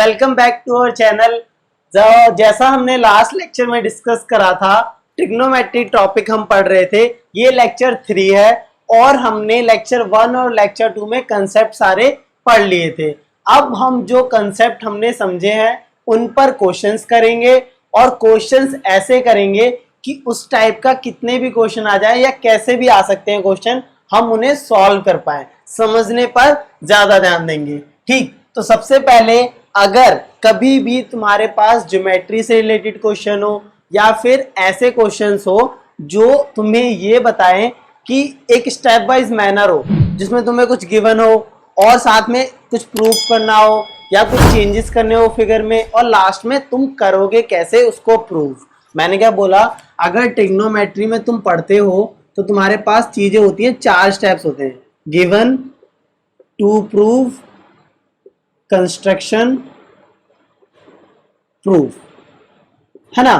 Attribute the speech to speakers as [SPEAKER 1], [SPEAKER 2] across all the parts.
[SPEAKER 1] Welcome back to our channel. जैसा हमने last lecture में डिस्कस करा था, ट्रिग्नोमेट्री टॉपिक हम पढ़ रहे थे। ये लेक्चर 3 है और हमने लेक्चर 1 और लेक्चर 2 में कंसेप्ट सारे पढ़ लिए थे। अब हम जो कंसेप्ट हमने समझे हैं उन पर क्वेश्चंस करेंगे और क्वेश्चंस ऐसे करेंगे कि उस टाइप का कितने भी क्वेश्चन आ जाए या कैसे भी आ सकते हैं क्वेश्चन, हम उन्हें सॉल्व कर पाए। समझने पर ज्यादा ध्यान देंगे। ठीक, तो सबसे पहले अगर कभी भी तुम्हारे पास ज्योमेट्री से रिलेटेड क्वेश्चन हो या फिर ऐसे क्वेश्चंस हो जो तुम्हें ये बताएं कि एक स्टेप वाइज मैनर हो जिसमें तुम्हें कुछ गिवन हो और साथ में कुछ प्रूफ करना हो या कुछ चेंजेस करने हो फिगर में, और लास्ट में तुम करोगे कैसे उसको प्रूफ। मैंने क्या बोला, अगर ट्रिग्नोमेट्री में तुम पढ़ते हो तो तुम्हारे पास चीजें होती हैं, 4 स्टेप्स होते हैं: given, to prove, construction, proof, है ना।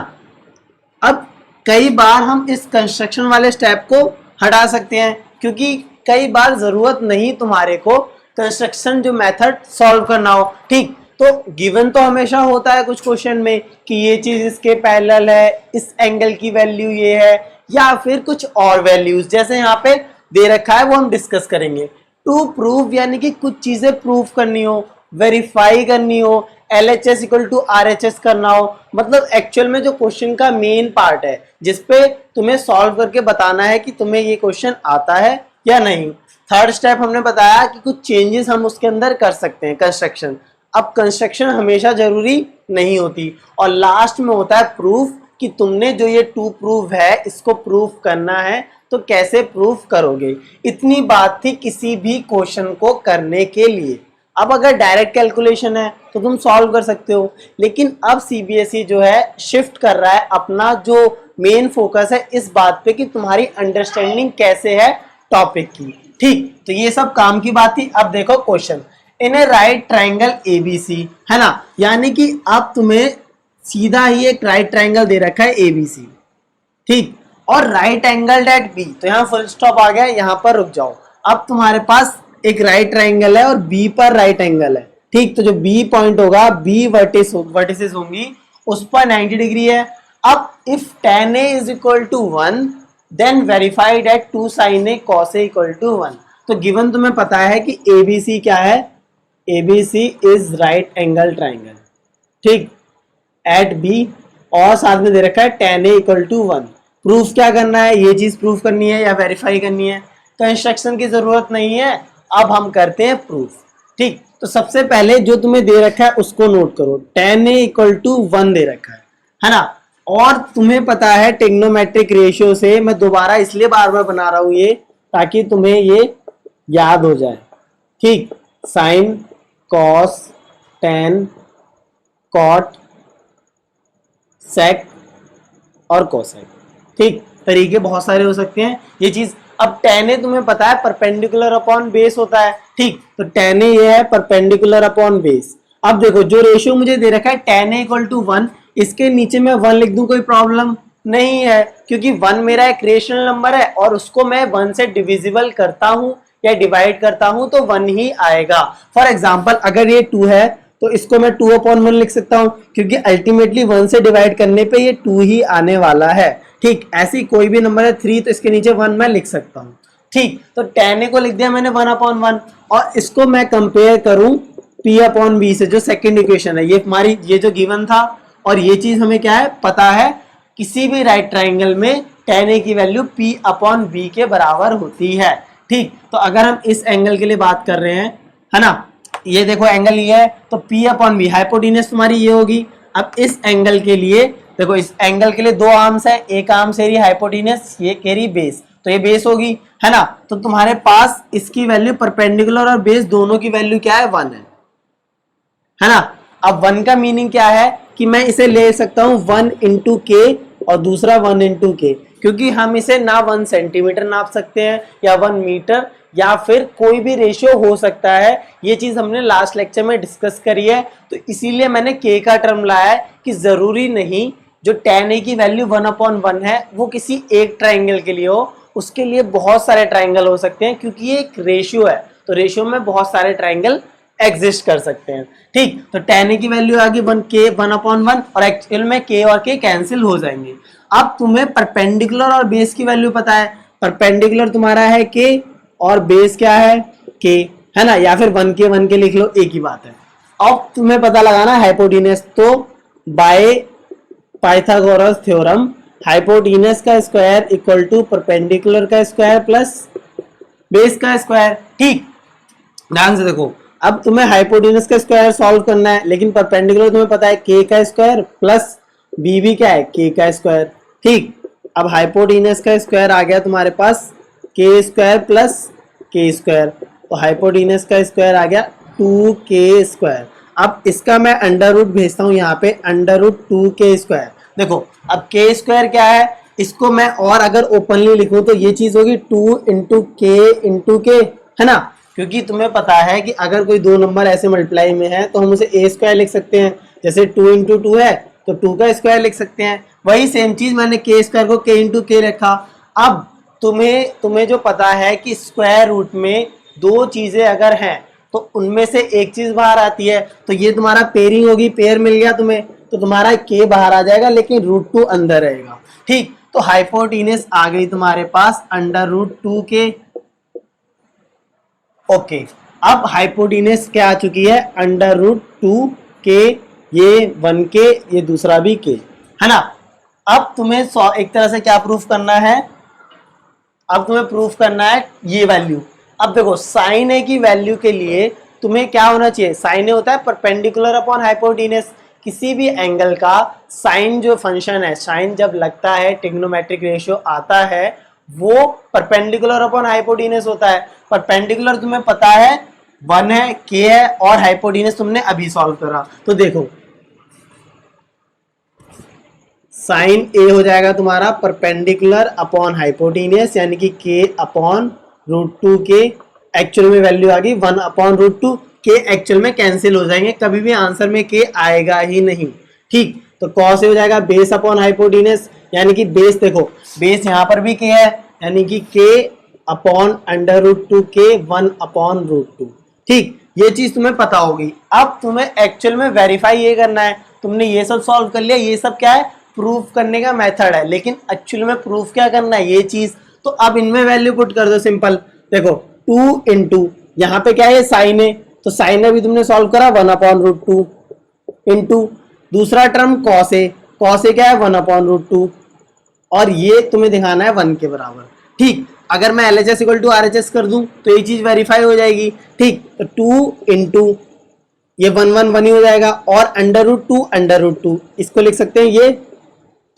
[SPEAKER 1] अब कई बार हम इस कंस्ट्रक्शन वाले स्टेप को हटा सकते हैं क्योंकि कई बार जरूरत नहीं तुम्हारे को कंस्ट्रक्शन जो मेथड सॉल्व करना हो। ठीक, तो गिवन तो हमेशा होता है कुछ क्वेश्चन में कि ये चीज इसके पैरेलल है, इस एंगल की वैल्यू ये है, या फिर कुछ और वैल्यूज जैसे यहाँ पे दे रखा है वो हम डिस्कस करेंगे। टू प्रूव यानी कि कुछ चीजें प्रूफ करनी हो, वेरीफाई करनी हो, LHS इक्वल टू RHS करना हो, मतलब एक्चुअल में जो क्वेश्चन का मेन पार्ट है जिसपे तुम्हें सॉल्व करके बताना है कि तुम्हें ये क्वेश्चन आता है या नहीं। थर्ड स्टेप हमने बताया कि कुछ चेंजेस हम उसके अंदर कर सकते हैं, कंस्ट्रक्शन। अब कंस्ट्रक्शन हमेशा जरूरी नहीं होती। और लास्ट में होता है प्रूफ कि तुमने जो ये टू प्रूव है इसको प्रूफ करना है तो कैसे प्रूफ करोगे। इतनी बात थी किसी भी क्वेश्चन को करने के लिए। अब अगर डायरेक्ट कैलकुलेशन है तो तुम सॉल्व कर सकते हो, लेकिन अब CBSE जो है शिफ्ट कर रहा है अपना जो मेन फोकस है इस बात पे कि तुम्हारी अंडरस्टैंडिंग कैसे है टॉपिक की। ठीक, तो ये सब काम की बात थी। अब देखो क्वेश्चन, इन ए राइट ट्राइंगल ABC, है ना, यानी कि अब तुम्हें सीधा ही एक राइट ट्राइंगल दे रखा है ABC। ठीक, और राइट एंगल एट B, तो यहाँ फुल स्टॉप आ गया, यहाँ पर रुक जाओ। अब तुम्हारे पास एक राइट ट्राइंगल है और B पर राइट एंगल है। ठीक, तो जो B पॉइंट होगा, B वर्टिसेस होंगी, उस पर 90 डिग्री है। अब if tan A is equal to 1 then verified at 2 sin A cos A equal to 1। तो गिवन तुम्हें पता है कि ABC क्या है, ABC is right angle triangle. ठीक, एट B, और साथ में दे रखा है tan A equal to 1। Proof क्या करना है, ये चीज प्रूफ करनी है या वेरीफाई करनी है। कंस्ट्रक्शन की जरूरत नहीं है, अब हम करते हैं प्रूफ। ठीक, तो सबसे पहले जो तुम्हें दे रखा है उसको नोट करो, tan A इक्वल टू 1 दे रखा है ना। और तुम्हें पता है ट्रिग्नोमेट्रिक रेशियो से, मैं दोबारा इसलिए बार बार बना रहा हूं ये ताकि तुम्हें ये याद हो जाए। ठीक, साइन, कॉस, टेन, कॉट, सेक और कोसेक। ठीक, तरीके बहुत सारे हो सकते हैं ये चीज। अब tan A तुम्हें पता है परपेंडिकुलर अपॉन बेस होता है। ठीक, तो tan A ये है परपेंडिकुलर अपॉन बेस। अब देखो जो रेशियो मुझे दे रखा है tan A इक्वल टू 1, इसके नीचे मैं 1 लिख दूं, कोई प्रॉब्लम नहीं है क्योंकि 1 मेरा एक रेशनल नंबर है और उसको मैं 1 से डिविजिबल करता हूं या डिवाइड करता हूं तो 1 ही आएगा। फॉर एग्जाम्पल अगर ये 2 है तो इसको मैं 2/1 लिख सकता हूं क्योंकि अल्टीमेटली 1 से डिवाइड करने पे ये 2 ही आने वाला है। ठीक, ऐसी कोई भी नंबर है 3 तो इसके नीचे 1 मैं लिख सकता हूँ। ठीक, तो tan A को लिख दिया मैंने 1/1 और इसको मैं कंपेयर करूं P/B से, जो सेकंड इक्वेशन है। ये हमारी ये जो गिवन था और ये चीज हमें क्या है पता है, किसी भी राइट ट्राइंगल में tan A की वैल्यू P/B के बराबर होती है। ठीक, तो अगर हम इस एंगल के लिए बात कर रहे हैं, है ना, ये देखो एंगल ये है तो P/B, हाइपोटेन्यूज तुम्हारी ये होगी। अब इस एंगल के लिए देखो, इस एंगल के लिए 2 आर्म्स है, एक आर्म से रही हाइपोटेन्यूज, ये कह रही बेस, तो ये बेस होगी, है ना। तो तुम्हारे पास इसकी वैल्यू परपेंडिकुलर और बेस दोनों की वैल्यू क्या है, 1 है ना। अब 1 का मीनिंग क्या है कि मैं इसे ले सकता हूं 1 इंटू के और दूसरा 1 इंटू के, क्योंकि हम इसे ना 1 सेंटीमीटर नाप सकते हैं या 1 मीटर या फिर कोई भी रेशियो हो सकता है। ये चीज हमने लास्ट लेक्चर में डिस्कस करी है, तो इसीलिए मैंने के का टर्म लाया है कि जरूरी नहीं जो tan A की वैल्यू 1/1 है वो किसी एक ट्राइंगल के लिए हो, उसके लिए बहुत सारे ट्राइंगल हो सकते हैं क्योंकि ये एक रेशियो है, तो रेशियो में बहुत सारे ट्राइंगल एग्जिस्ट कर सकते हैं। ठीक, तो tan a की वैल्यू आ गई 1k 1/1 और एक्चुअल में k और k कैंसिल हो जाएंगे। अब तुम्हें परपेंडिकुलर और बेस की वैल्यू पता है, परपेंडिकुलर तुम्हारा है k और बेस क्या है k, है ना, या फिर 1k लिख लो, एक ही बात है। अब तुम्हें पता लगाना हाइपोटेनस, तो बाय पाइथागोरस थ्योरम हाइपोटेनस का स्क्वायर इक्वल टू परपेंडिकुलर का स्क्वायर प्लस बेस का स्क्वायर। ठीक, ध्यान से देखो, अब तुम्हें हाइपोटेनस का स्क्वायर सॉल्व करना है, लेकिन परपेंडिकुलर तुम्हें पता है k का स्क्वायर प्लस b भी क्या है k का स्क्वायर। ठीक, अब हाइपोटेनस का स्क्वायर आ गया तुम्हारे पास k square plus k square, तो हाइपोटेनस का स्क्वायर आ गया 2k स्क्वायर। अब इसका मैं अंडर रूट भेजता हूं यहाँ पे, अंडर रूट 2k स्क्वायर। देखो अब k स्क्वायर क्या है, इसको मैं और अगर ओपनली लिखूं तो ये चीज होगी 2 इंटू के, है ना, क्योंकि तुम्हें पता है कि अगर कोई दो नंबर ऐसे मल्टीप्लाई में है तो हम उसे a स्क्वायर लिख सकते हैं, जैसे 2 इंटू 2 है तो 2 का स्क्वायर लिख सकते हैं। वही सेम चीज मैंने k स्क्वायर को k इंटू के रखा। अब तुम्हें जो पता है कि स्क्वायर रूट में दो चीजें अगर हैं तो उनमें से एक चीज बाहर आती है, तो ये तुम्हारा पेयरिंग होगी, पेयर मिल गया तुम्हें, तो तुम्हारा k बाहर आ जाएगा लेकिन रूट 2 अंदर रहेगा। ठीक, तो हाइपोटेनस आ गई तुम्हारे पास अंडर रूट 2k। ओके, अब हाइपोटेनस क्या आ चुकी है, अंडर रूट 2k, ये 1k, ये दूसरा भी k, है ना। अब तुम्हें एक तरह से क्या प्रूफ करना है, अब तुम्हें प्रूफ करना है ये वैल्यू। अब देखो साइन ए की वैल्यू के लिए तुम्हें क्या होना चाहिए, साइन ए होता है परपेंडिकुलर अपॉन हाइपोटेनस। किसी भी एंगल का साइन जो फंक्शन है, साइन जब लगता है ट्रिग्नोमेट्रिक रेशियो आता है वो परपेंडिकुलर अपॉन हाइपोटेनस होता है। परपेंडिकुलर तुम्हें पता है 1 है, k है, और हाइपोटेनस तुमने अभी सॉल्व करा, तो देखो साइन ए हो जाएगा तुम्हारा परपेंडिकुलर अपॉन हाइपोटेनस, यानी कि k upon root 2k। Actual में वैल्यू आ गई 1 अपॉन रूट 2, k एक्चुअल में कैंसिल हो जाएंगे, कभी भी आंसर में k आएगा ही नहीं। ठीक, तो cos ए हो जाएगा बेस अपॉन हाइपोटेनस, यानी कि बेस देखो बेस यहाँ पर भी k है, यानी कि k upon under root 2k 1 upon root 2। ठीक, ये चीज तुम्हें पता होगी। अब तुम्हें एक्चुअल में वेरीफाई ये करना है, तुमने ये सब सॉल्व कर लिया, ये सब क्या है प्रूफ करने का मेथड है, लेकिन एक्चुअल में प्रूफ क्या करना है ये चीज। तो अब इनमें वैल्यू पुट कर दो सिंपल, देखो 2 इंटू यहाँ पे क्या है साइन है, तो साइन है भी तुमने सॉल्व करा 1 अपॉन रूट 2 इंटू दूसरा term cos A, cos A क्या है 1 अपॉन रूट 2, और ये तुम्हें दिखाना है 1 के बराबर। ठीक, अगर मैं LHS इक्वल टू RHS कर दूं तो ये चीज वेरीफाई हो जाएगी। ठीक, तो 2 इंटू ये 1 1 1 ही हो जाएगा, और अंडर रूट 2 इसको लिख सकते हैं ये,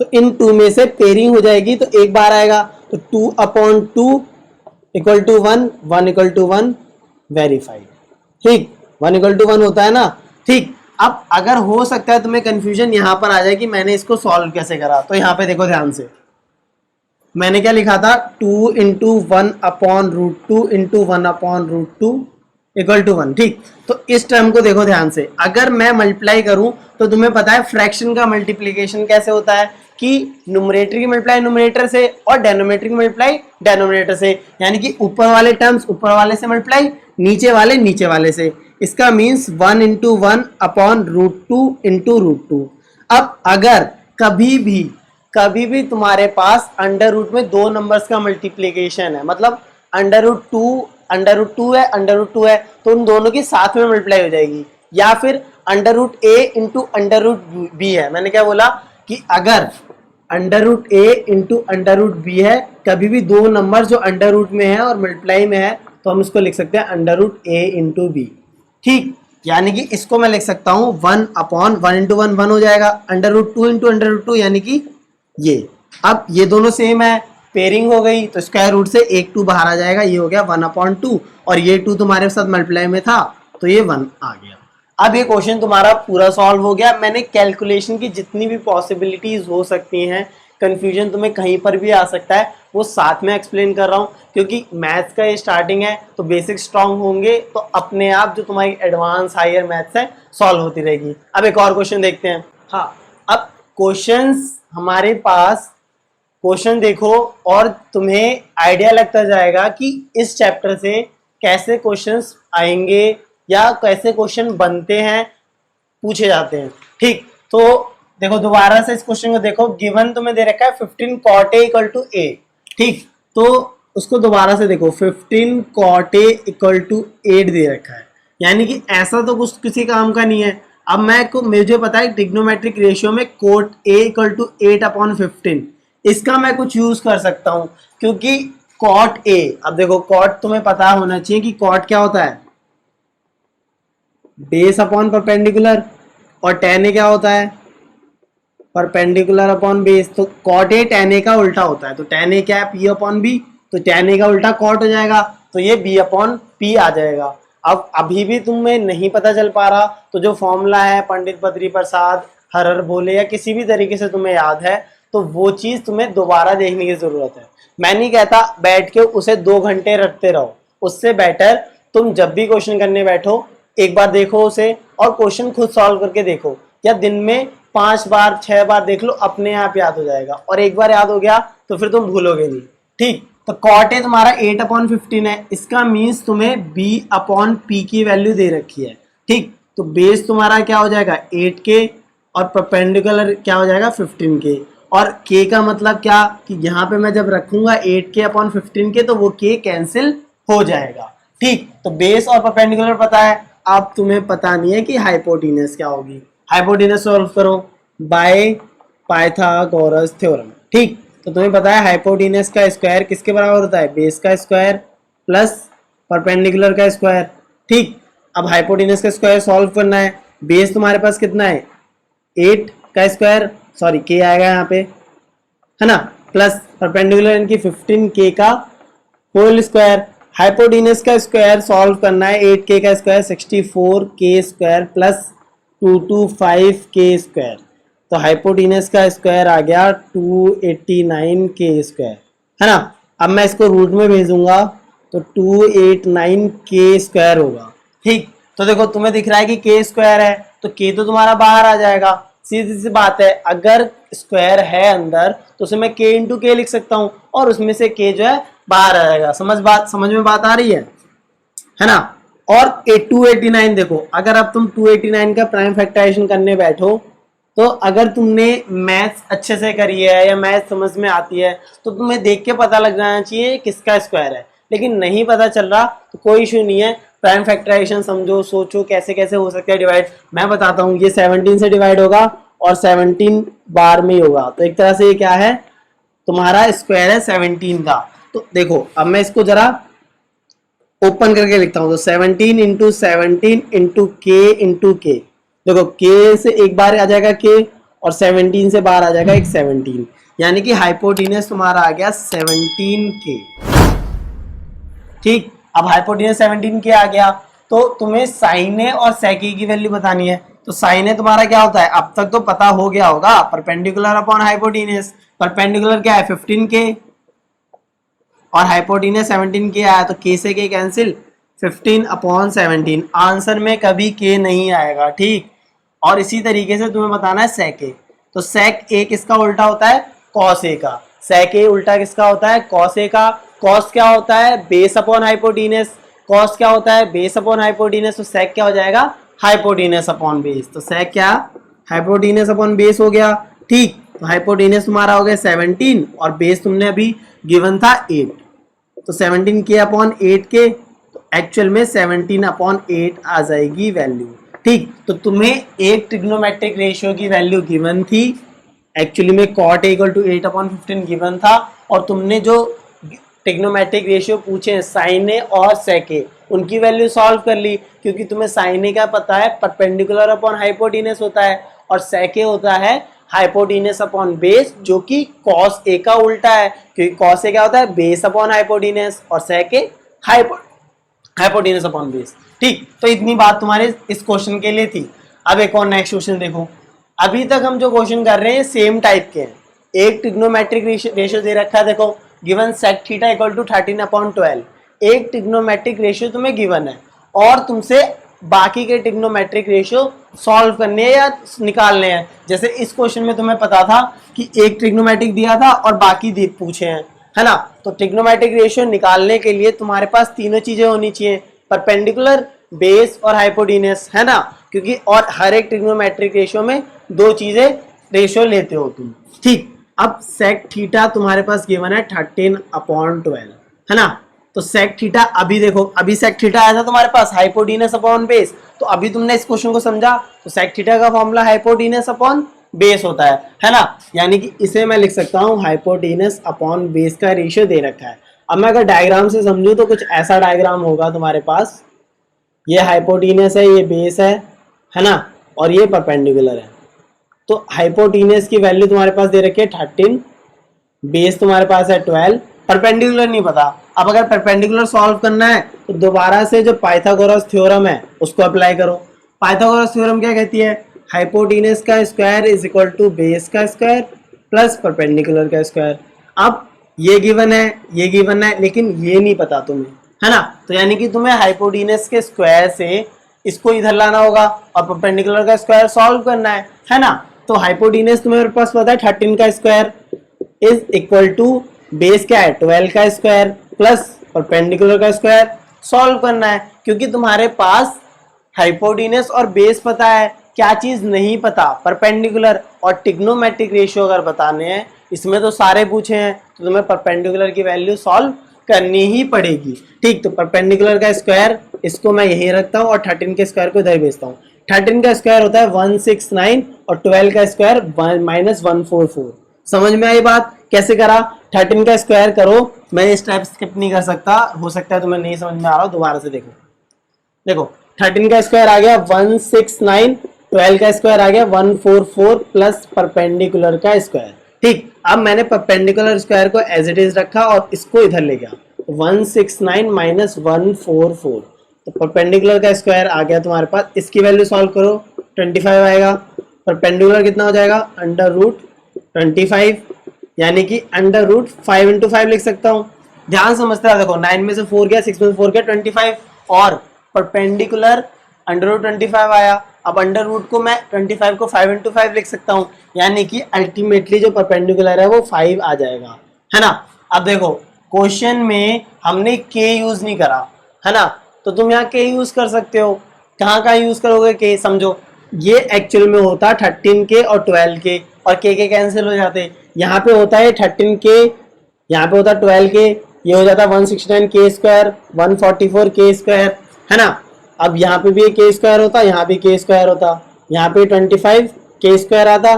[SPEAKER 1] तो इन 2 में से पेयरिंग हो जाएगी तो एक बार आएगा, तो 2 upon 2 equal to 1, 1 equal to 1 verified. ठीक, 1 इक्वल टू 1 होता है ना। ठीक, अब अगर हो सकता है तुम्हें कंफ्यूजन यहां पर आ जाए कि मैंने इसको सॉल्व कैसे करा, तो यहां पे देखो ध्यान से, मैंने क्या लिखा था 2 into 1 upon root 2 into 1 upon root 2 equal to 1। ठीक, तो इस टर्म को देखो ध्यान से, अगर मैं मल्टीप्लाई करूं तो तुम्हें पता है फ्रैक्शन का मल्टीप्लीकेशन कैसे होता है कि न्यूमरेटर की मल्टीप्लाई न्यूमरेटर से और डेनोमिनेटर की मल्टीप्लाई डेनोमिनेटर से, यानी कि ऊपर वाले टर्म्स ऊपर वाले से मल्टीप्लाई, नीचे वाले नीचे वाले से। इसका means 1 into 1 upon root 2 into root 2। अब अगर कभी भी तुम्हारे पास अंडर रूट में दो नंबर्स का मल्टीप्लीकेशन है, मतलब अंडर रूट टू है, तो उन दोनों की साथ में मल्टीप्लाई हो जाएगी, या फिर अंडर रूट ए इंटू अंडर रूट बी है। मैंने क्या बोला कि अगर अंडर रूट ए इंटू अंडर रूट बी है, कभी भी दो नंबर जो अंडर रूट में है और मल्टीप्लाई में है, तो हम इसको लिख सकते हैं अंडर रूट ए इंटू बी। ठीक, यानी कि इसको मैं लिख सकता हूं 1 अपॉन 1 इंटू 1 1 हो जाएगा, under root 2 into under root 2, यानी कि ये। अब ये दोनों सेम है, पेयरिंग हो गई, तो स्क्वायर रूट से एक 2 बाहर आ जाएगा, ये हो गया 1 अपॉन 2, और ये 2 तुम्हारे साथ मल्टीप्लाई में था तो ये 1 आ गया। अब ये क्वेश्चन तुम्हारा पूरा सॉल्व हो गया। मैंने कैलकुलेशन की जितनी भी पॉसिबिलिटीज हो सकती हैं, कंफ्यूजन तुम्हें कहीं पर भी आ सकता है, वो साथ में एक्सप्लेन कर रहा हूँ, क्योंकि मैथ्स का ये स्टार्टिंग है तो बेसिक स्ट्रांग होंगे तो अपने आप जो तुम्हारी एडवांस हायर मैथ्स है सॉल्व होती रहेगी। अब एक और क्वेश्चन देखते हैं। हाँ, अब क्वेश्चंस हमारे पास, क्वेश्चन देखो और तुम्हें आइडिया लगता जाएगा कि इस चैप्टर से कैसे क्वेश्चंस आएंगे, या कैसे क्वेश्चन बनते हैं, पूछे जाते हैं। ठीक, तो देखो दोबारा से इस क्वेश्चन को देखो, गिवन तुम्हें दे रखा है 15 cot a इक्वल टू ए। ठीक, तो उसको दोबारा से देखो, 15 cot a इक्वल टू 8 दे रखा है, यानी कि ऐसा तो कुछ किसी काम का नहीं है। अब मुझे पता है ट्रिग्नोमेट्रिक रेशियो में cot a इक्वल टू 8/15, इसका मैं कुछ यूज कर सकता हूं, क्योंकि cot a, अब देखो cot तुम्हें पता होना चाहिए कि cot क्या होता है, बेस अपॉन परपेंडिकुलर, और tan a क्या होता है, परपेंडिकुलर अपॉन बेस। तो cot a tan a का उल्टा होता है, तो tan a क्या है, p अपॉन b, तो tan a का उल्टा cot हो जाएगा, तो ये b अपॉन p आ जाएगा। अब अभी भी तुम्हें नहीं पता चल पा रहा तो जो फॉर्मूला है पंडित बद्री प्रसाद हरर बोले या किसी भी तरीके से तुम्हें याद है, तो वो चीज तुम्हें दोबारा देखने की जरूरत है। मैं नहीं कहता बैठ के उसे 2 घंटे रटते रहो, उससे बेटर तुम जब भी क्वेश्चन करने बैठो एक बार देखो उसे और क्वेश्चन खुद सॉल्व करके देखो, या दिन में 5 बार 6 बार देख लो, अपने आप याद हो जाएगा, और एक बार याद हो गया तो फिर तुम भूलोगे नहीं। ठीक, तो cot a तुम्हारा 8/15 है, इसका मीन्स तुम्हें b अपॉन p की वैल्यू दे रखी है। ठीक, तो बेस तुम्हारा क्या हो जाएगा 8k और परपेंडिकुलर क्या हो जाएगा 15k, और k का मतलब क्या कि यहाँ पे मैं जब रखूंगा 8k/15k तो वो k कैंसिल हो जाएगा। ठीक, तो बेस और परपेंडिकुलर पता है, अब तुम्हें पता नहीं है कि हाइपोटेन्यूज क्या होगी। हाइपोटेन्यूज सॉल्व करो बाय पाइथागोरस थ्योरम। ठीक, तो तुम्हें पता है हाइपोटेन्यूज का स्क्वायर किसके बराबर होता है, बेस का स्क्वायर प्लस परपेंडिकुलर का स्क्वायर। ठीक, अब हाइपोटेन्यूज का स्क्वायर सॉल्व करना है, बेस तुम्हारे पास कितना है 8 का स्क्वायर, सॉरी k आएगा यहाँ पे, है ना, प्लस परपेंडिकुलर यानी 15k का होल स्क्वायर। हाइपोटेन्यूज का स्क्वायर सॉल्व करना है, 8k का square 64k square plus 225k square, तो हाइपोटेन्यूज का स्क्वायर आ गया 289k स्क्वायर, है ना। अब मैं इसको रूट में भेजूंगा तो 289k स्क्वायर होगा। ठीक, तो देखो तुम्हें दिख रहा है कि k स्क्वायर है, तो k तो तुम्हारा बाहर आ जाएगा, सीधी सी बात है। अगर स्क्वायर है अंदर तो उसे मैं k इंटू के लिख सकता हूँ, और उसमें से k जो है बाहर आ जाएगा। समझ में बात आ रही है ना। और 289 देखो, अगर अब तुम 289 का प्राइम फैक्टराइजेशन करने बैठो, तो अगर तुमने मैथ्स अच्छे से करी है या मैथ्स समझ में आती है तो तुम्हें देख के पता लग जाना चाहिए किसका स्क्वायर है, लेकिन नहीं पता चल रहा तो कोई इशू नहीं है, प्राइम फैक्टराइजेशन समझो, सोचो कैसे कैसे हो सकता है डिवाइड। मैं बताता हूँ, ये 17 से डिवाइड होगा और 17 बार में ही होगा, तो एक तरह से ये क्या है तुम्हारा स्क्वायर है 17 का। तो देखो अब मैं इसको जरा ओपन करके लिखता हूँ, तो 17 इंटू 17 इंटू के, देखो k से एक बार आ जाएगा k और 17 से बाहर आ जाएगा एक 17, यानी कि हाइपोटेन्यूज तुम्हारा आ गया 17k। ठीक, अब हाइपोटेन्यूज 17k आ गया, तो तुम्हें साइन ए और सेक ए की वैल्यू बतानी है। तो साइन ए तुम्हारा क्या होता है, अब तक तो पता हो गया होगा, परपेंडिकुलर अपॉन हाइपोटेन्यूज। परपेंडिकुलर क्या है 15k और हाइपोटेन्यूज 17k आया, तो k से k कैंसिल, 15/17। आंसर में कभी k नहीं आएगा। ठीक, और इसी तरीके से तुम्हें बताना है सेक ए, तो सेक ए किसका उल्टा होता है कॉस ए का, सेक ए उल्टा किसका होता है कॉस ए का। कॉस क्या होता है बेस अपॉन हाइपोटेन्यूज, कॉस क्या होता है बेस अपॉन हाइपोटेन्यूज, तो सेक क्या हो जाएगा हाइपोटेन्यूज अपॉन बेस, तो सेक क्या हाइपोटेन्यूज अपॉन बेस हो गया। ठीक, तो हाइपोटेन्यूज तुम्हारा हो गया 17 और बेस तुमने अभी गिवन था 8, तो 17k अपॉन 8k, तो एक्चुअल में 17/8 आ जाएगी वैल्यू। ठीक, तो तुम्हें एक ट्रिग्नोमेट्रिक रेशियो की वैल्यू गिवन थी, एक्चुअली में cot a equal to 8/15 given था, और तुमने जो ट्रिग्नोमेट्रिक रेशियो पूछे साइन ए और सेक ए उनकी वैल्यू सॉल्व कर ली, क्योंकि तुम्हें साइन ए का पता है परपेंडिकुलर अपॉन हाइपोटेन्यूज होता है और सेक ए होता है हाइपोटेन्यूज अपॉन बेस, जो कि कॉस ए का उल्टा है, क्योंकि कॉस ए क्या होता है बेस अपॉन हाइपोटेन्यूज और सेक ए हाइपोटेन्यूज अपॉन बेस। ठीक, तो इतनी बात तुम्हारे इस क्वेश्चन के लिए थी। अब एक और नेक्स्ट क्वेश्चन देखो, अभी तक हम जो क्वेश्चन कर रहे हैं सेम टाइप के हैं। एक ट्रिग्नोमेट्रिक रेशियो दे रखा है, देखो given sec theta equal to 13/12, एक ट्रिग्नोमेट्रिक रेशियो तुम्हें गिवन है और तुमसे बाकी के ट्रिग्नोमेट्रिक रेशियो सॉल्व करने हैं या निकालने हैं। जैसे इस क्वेश्चन में तुम्हें पता था कि एक ट्रिग्नोमेट्रिक दिया था और बाकी पूछे हैं, है ना। तो ट्रिग्नोमेट्रिक रेशियो निकालने के लिए तुम्हारे पास तीनों चीजें होनी चाहिए, परपेंडिकुलर, बेस और हाइपोटेन्यूज, है ना, क्योंकि और हर एक ट्रिग्नोमेट्रिक रेशियो में दो चीजें रेशियो लेते हो तुम। ठीक, अब सेक थीटा तुम्हारे पास गिवन है 13/12, है ना। तो सेक थीटा अभी देखो, अभी सेक थीटा आया था तुम्हारे पास हाइपोटेन्यूज अपॉन बेस, तो अभी तुमने इस क्वेश्चन को समझा, तो सेक थीटा का फॉर्मूला हाइपोटेन्यूज अपॉन बेस होता है ना। यानी कि इसे मैं लिख सकता हूँ हाइपोटेन्यूज अपॉन बेस का रेशियो दे रखा है। अब मैं अगर डायग्राम से समझूं तो कुछ ऐसा डायग्राम होगा तुम्हारे पास, ये हाइपोटेन्यूज है, ये बेस है ना, और ये परपेंडिकुलर है। तो हाइपोटेन्यूज की वैल्यू तुम्हारे पास दे रखी है 13, बेस तुम्हारे पास है 12, परपेंडिकुलर नहीं पता। अब अगर परपेंडिकुलर सॉल्व करना है तो दोबारा से जो पाइथागोरस थ्योरम है उसको अप्लाई करो। पाइथागोरस थ्योरम क्या कहती है, हाइपोटेन्यूज का square is equal to base का स्क्वायर प्लस परपेंडिकुलर का स्क्वायर। अब ये गिवन है लेकिन ये नहीं पता तुम्हें, है ना। तो यानी कि तुम्हें हाइपोटेन्यूज के स्क्वायर से इसको इधर लाना होगा और परपेंडिकुलर का स्क्वायर सॉल्व करना है ना। तो हाइपोटेन्यूज तुम्हारे पास पता है 13 का square is equal to base क्या है 12 का स्क्वायर प्लस परपेंडिकुलर का स्क्वायर सॉल्व करना है, क्योंकि तुम्हारे पास हाइपोटेन्यूज और बेस पता है, क्या चीज नहीं पता, परपेंडिकुलर और ट्रिग्नोमेट्रिक रेशियो अगर बताने हैं, इसमें तो सारे पूछे हैं, तो तुम्हें परपेंडिकुलर की वैल्यू सॉल्व करनी ही पड़ेगी। ठीक, तो परपेंडिकुलर का स्क्वायर इसको मैं यही रखता हूँ और 13 के स्क्वायर को इधर भेजता हूँ। 13 का स्क्वायर होता है 169 और 12 का स्क्वायर -144। समझ में आई बात कैसे करा? 13 का स्क्वायर करो, मैं इस टाइप स्किप नहीं कर सकता, हो सकता है तुम्हें नहीं समझ में आ रहा हो, दोबारा से देखो 13 का स्क्वायर आ गया 169, 12 का स्क्वायर आ गया 144 प्लस परपेंडिकुलर का स्क्वायर। ठीक, अब मैंने परपेंडिकुलर स्क्वायर को एज इट इज रखा और इसको इधर ले गया, 169 माइनस 144, तो परपेंडिकुलर का स्क्वायर आ गया तुम्हारे पास, इसकी वैल्यू सॉल्व करो 25 आएगा। परपेंडिकुलर कितना हो जाएगा √25, यानी कि √5 × 5 लिख सकता हूँ। ध्यान समझते रहो, देखो 9 में से 4 गया, 6 में से 4 गया 25, और परपेंडिकुलर √25 आया। अब अंडर रूट को मैं 25 को 5 × 5 लिख सकता हूँ, यानी कि अल्टीमेटली जो परपेंडिकुलर है वो 5 आ जाएगा, है ना। अब देखो क्वेश्चन में हमने के यूज नहीं करा, है ना, तो तुम यहाँ के यूज कर सकते हो। कहाँ यूज करोगे के, समझो ये एक्चुअल में होता 13 के और 12 के, और के कैंसिल हो जाते। यहाँ पे होता है 13 के, यहाँ पे होता 12 के, ये हो जाता 169 के स्क्वायर 144 के स्क्वायर, है ना। अब यहाँ पे भी के स्क्वायर होता, यहाँ भी के स्क्वायर होता, यहाँ पे 25 के स्क्वायर आता,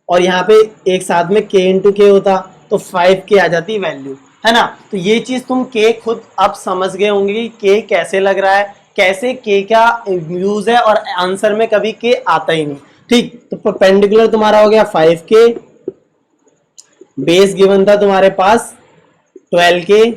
[SPEAKER 1] और यहाँ पे एक साथ में के × के होता, तो 5 के आ जाती वैल्यू, है ना। तो ये चीज तुम के खुद अब समझ गए होंगे कि के कैसे लग रहा है, कैसे के क्या यूज है, और आंसर में कभी के आता ही नहीं। ठीक, तो परपेंडिकुलर तुम्हारा हो गया 5 के, बेस गिवन था तुम्हारे पास 12 के,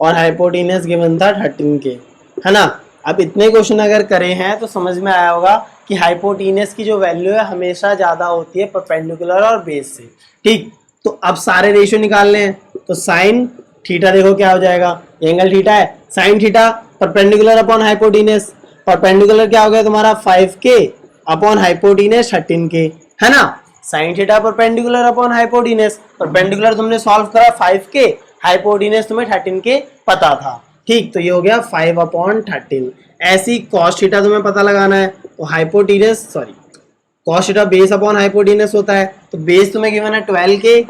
[SPEAKER 1] और हाइपोटेन्यूज गिवन था 13 के, है ना। अब इतने क्वेश्चन अगर करे हैं तो समझ में आया होगा कि हाइपोटेन्यूज की जो वैल्यू है हमेशा ज्यादा होती है परपेंडिकुलर और बेस से। ठीक, तो अब सारे रेशियो निकालने हैं, तो साइन थीटा देखो क्या हो जाएगा, एंगल थीटा है, sine theta perpendicular upon hypotenuse, perpendicular क्या हो गया तुम्हारा 5k अपॉन हाइपोटेन्यूज 13k, है ना। Sine theta perpendicular upon hypotenuse, perpendicular तुमने सॉल्व करा 5k, हाइपोटेन्यूज तुम्हें 13k पता था। ठीक, तो ये हो गया 5/13। ऐसी कॉस थीटा तुम्हें पता लगाना है, तो hypotenuse cos theta base upon hypotenuse होता है, तो बेस तुम्हें गिवन है 12k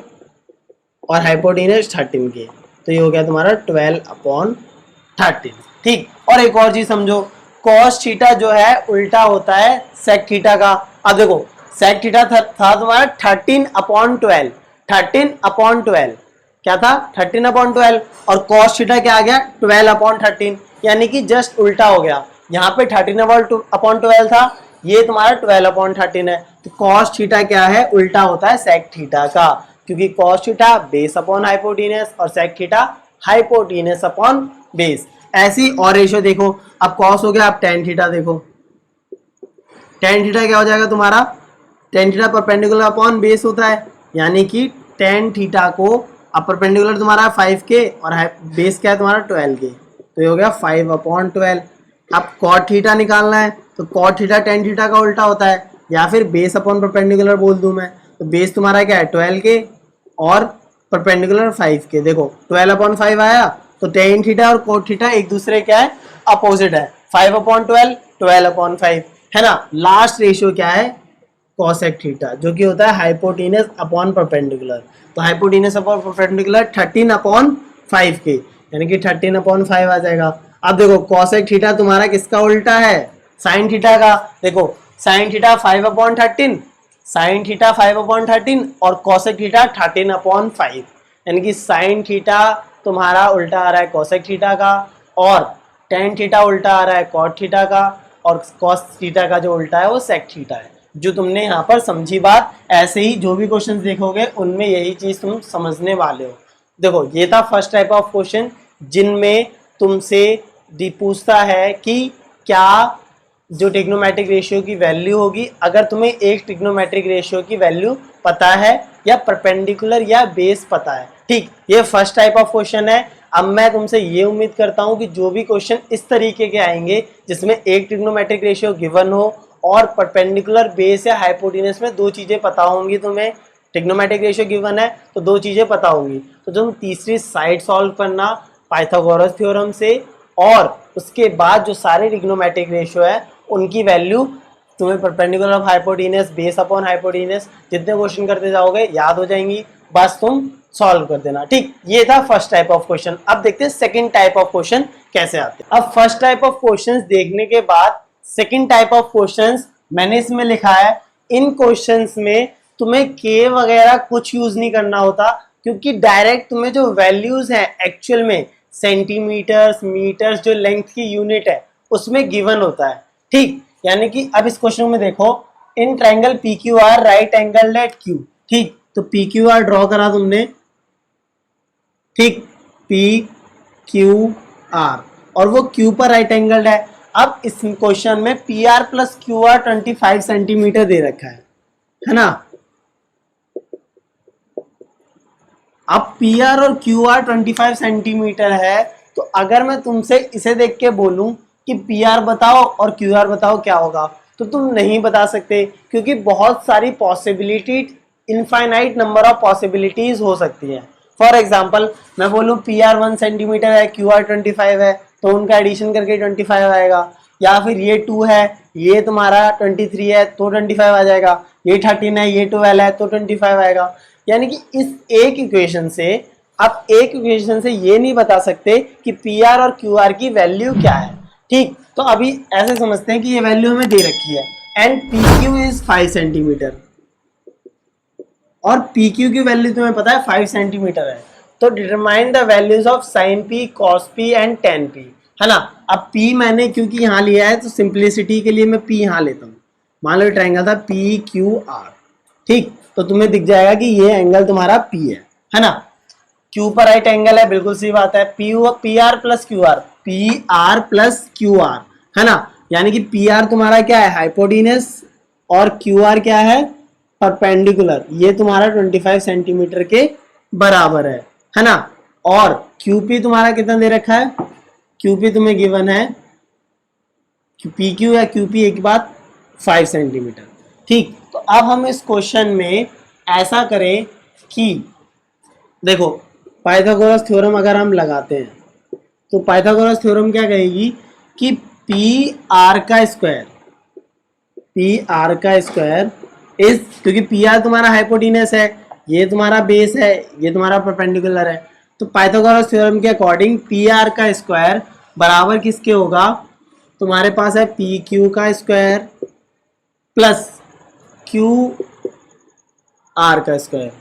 [SPEAKER 1] और हाइपोटेन्यूज 13k, तो ये हो गया तुम्हारा 12/13। ठीक, और एक और चीज समझो, कॉस थीटा जो है उल्टा होता है सेक थीटा का। अब देखो सेक थीटा था तुम्हारा 13/12, 13/12 क्या था 13/12, और कॉस थीटा क्या आ गया 12/13, यानी कि जस्ट उल्टा हो गया। यहाँ पे 13/12 था, ये तुम्हारा 12/13 है, तो कॉस थीटा क्या है उल्टा होता है सेक थीटा का, क्योंकि cos theta base upon hypotenuse और sec theta hypotenuse upon base. ऐसी और रेशियो देखो, अब कॉस हो गया, अब टेन थीटा देखो, टेन थीटा क्या हो जाएगा तुम्हारा, tan theta perpendicular upon base होता है, यानी कि टेन थीटा को अब परपेंडिकुलर तुम्हारा 5k और बेस क्या है तुम्हारा 12k, तो ये हो गया 5/12। अब कॉट थीटा निकालना है, तो कॉट थीटा टेन थीटा का उल्टा होता है, या फिर बेस अपॉन परपेंडिकुलर बोल दूं मैं, तो बेस तुम्हारा क्या है 12k और परपेंडिकुलर 5k। देखो 12/5 आया, तो टेन थीटा और कोट थीटा एक दूसरे क्या है, अपोजिट है। 5/12, 12/5 है ना। लास्ट रेशियो क्या है, कोसेक थीटा, जो कि होता है हाइपोटेनस अपॉन परपेंडिकुलर। तो हाइपोटेनस अपॉन परपेंडिकुलर 13/5 के, यानी कि 13/5 आ जाएगा। अब देखो कोसेक थीटा तुम्हारा किसका उल्टा है, साइन थीटा का। देखो साइन थीटा 5/13, साइन थीटा 5/13 और कोसेक थीटा 13/5, यानी कि साइन थीटा तुम्हारा उल्टा आ रहा है कोसेक थीटा का, और टेन थीटा उल्टा आ रहा है कॉट थीटा का, और कॉस थीटा का जो उल्टा है वो सेक थीटा है। जो तुमने यहाँ पर समझी बात, ऐसे ही जो भी क्वेश्चन देखोगे उनमें यही चीज तुम समझने वाले हो। देखो ये था फर्स्ट टाइप ऑफ क्वेश्चन, जिनमें तुमसे पूछता है कि क्या जो ट्रिग्नोमेट्रिक रेशियो की वैल्यू होगी, अगर तुम्हें एक ट्रिग्नोमेट्रिक रेशियो की वैल्यू पता है या परपेंडिकुलर या बेस पता है। ठीक, ये फर्स्ट टाइप ऑफ क्वेश्चन है। अब मैं तुमसे ये उम्मीद करता हूं कि जो भी क्वेश्चन इस तरीके के आएंगे जिसमें एक ट्रिग्नोमेट्रिक रेशियो गिवन हो और परपेंडिकुलर बेस या हाइपोटेनस में दो चीजें पता होंगी, तुम्हें ट्रिग्नोमेट्रिक रेशियो गिवन है तो दो चीजें पता होंगी, तो तुम तीसरी साइड सॉल्व करना पाइथागोरस थ्योरम से, और उसके बाद जो सारे ट्रिग्नोमेट्रिक रेशियो है उनकी वैल्यू तुम्हें perpendicular of hypotenuse, base upon hypotenuse, जितने क्वेश्चन करते जाओगे याद हो जाएंगी, बस तुम सॉल्व कर देना। ठीक, ये था फर्स्ट टाइप ऑफ क्वेश्चन। अब देखते हैं सेकंड टाइप ऑफ क्वेश्चन कैसे आते हैं। अब फर्स्ट टाइप ऑफ क्वेश्चंस देखने के बाद सेकंड टाइप ऑफ क्वेश्चंस मैंने इसमें लिखा है, इन क्वेश्चंस में तुम्हें के वगैरह कुछ यूज नहीं करना होता, क्योंकि डायरेक्ट तुम्हें जो वैल्यूज हैं एक्चुअल में सेंटीमीटर्स, मीटर्स, जो लेंथ की यूनिट है उसमें गिवन होता है। ठीक, यानी कि अब इस क्वेश्चन में देखो, in triangle P Q R right angle at Q. ठीक, तो पी क्यू आर ड्रॉ करा तुमने, ठीक, पी क्यू आर, और वो क्यू पर राइट एंगल है। अब इस क्वेश्चन में P R plus Q R 25 centimetre दे रखा है ना। अब पी आर और क्यू आर 25 सेंटीमीटर है, तो अगर मैं तुमसे इसे देख के बोलूं कि पी आर बताओ और क्यू आर बताओ क्या होगा, तो तुम नहीं बता सकते, क्योंकि बहुत सारी possibility, infinite number of possibilities हो सकती है। फॉर एग्जाम्पल मैं बोलूँ पी आर 1 सेंटीमीटर है, क्यू आर 25 है, तो उनका एडिशन करके 25 आएगा, या फिर ये 2 है, ये तुम्हारा 23 है तो 25 आ जाएगा, ये 13 है, ये 12 है तो 25 आएगा। यानी कि इस एक इक्वेशन से आप एक इक्वेशन से ये नहीं बता सकते कि पी आर और क्यू आर की वैल्यू क्या है। ठीक, तो अभी ऐसे समझते हैं कि ये वैल्यू हमें दे रखी है, and P Q is 5 centimetre और पी क्यू की वैल्यू तुम्हें पता है 5 सेंटीमीटर है। तो determine the values of sine P, cos P and ten P, है ना। अब पी मैंने क्योंकि यहाँ लिया है तो सिंप्लिसिटी के लिए मैं पी यहाँ लेता हूँ। मान लो ट्रायंगल था पी क्यू आर, ठीक, तो तुम्हें दिख जाएगा कि ये एंगल तुम्हारा पी है ना। क्यू पर राइट एंगल है, बिल्कुल सही बात है। P R plus Q are, P R plus Q are, है ना, यानी कि पी आर तुम्हारा क्या है, हाइपोटेनस, और क्यू आर क्या है, परपेंडिकुलर। ये तुम्हारा 25 सेंटीमीटर के बराबर है ना। और क्यूपी तुम्हारा कितना दे रखा है, क्यूपी तुम्हें गिवन है, पी क्यू या क्यूपी एक बात 5 सेंटीमीटर। ठीक, तो अब हम इस क्वेश्चन में ऐसा करें कि देखो पाइथागोरस थ्योरम अगर हम लगाते हैं तो पाइथागोरस थ्योरम क्या कहेगी कि पी आर का स्क्वायर इस, क्योंकि पी आर तुम्हारा हाइपोटेनस है, ये तुम्हारा बेस है, ये तुम्हारा परपेंडिकुलर है, तो पाइथागोरस थ्योरम के अकॉर्डिंग पी आर का स्क्वायर बराबर किसके होगा, तुम्हारे पास है पी क्यू का स्क्वायर प्लस क्यू आर का स्क्वायर।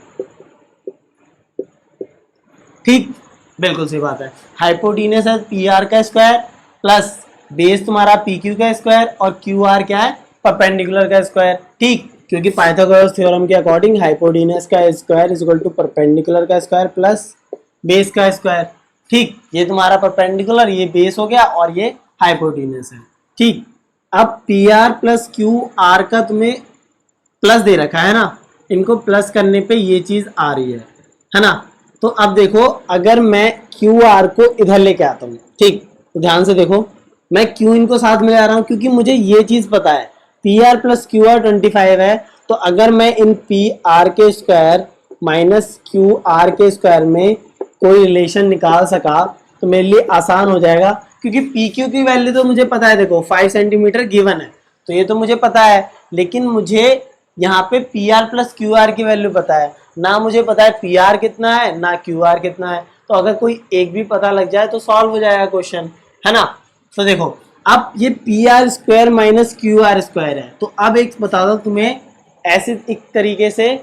[SPEAKER 1] ठीक, बिल्कुल सही बात है। हाइपोटेनस है पी आर का स्क्वायर प्लस बेस तुम्हारा पी क्यू का स्क्वायर, और क्यू आर क्या है, परपेंडिकुलर का स्क्वायर। ठीक, क्योंकि पाइथागोरस थ्योरम के अकॉर्डिंग हाइपोटेनस का square is equal to perpendicular का स्क्वायर प्लस बेस का स्क्वायर। ठीक, ये तुम्हारा परपेंडिकुलर, ये बेस हो गया, और ये हाइपोटेनस है। ठीक, अब P R plus Q R का तुम्हें प्लस दे रखा है ना, इनको प्लस करने पे ये चीज आ रही है ना। तो अब देखो अगर मैं क्यू आर को इधर लेके आता हूँ, ठीक, तो ध्यान से देखो, मैं क्यू इनको साथ में ले आ रहा हूँ क्योंकि मुझे ये चीज पता है P R plus Q R 25 है। तो अगर मैं इन पी आर के स्क्वायर माइनस क्यू आर के स्क्वायर में कोई रिलेशन निकाल सका तो मेरे लिए आसान हो जाएगा, क्योंकि पी क्यू की वैल्यू तो मुझे पता है, देखो 5 सेंटीमीटर गिवन है तो ये तो मुझे पता है, लेकिन मुझे यहाँ पे P R plus Q are की वैल्यू पता है ना, मुझे पता है पी आर कितना है ना क्यू आर कितना है। तो अगर कोई एक भी पता लग जाए तो सॉल्व हो जाएगा क्वेश्चन, है ना। तो देखो अब ये P R square minus Q are square है, तो अब एक बता दो तुम्हें ऐसे एक तरीके से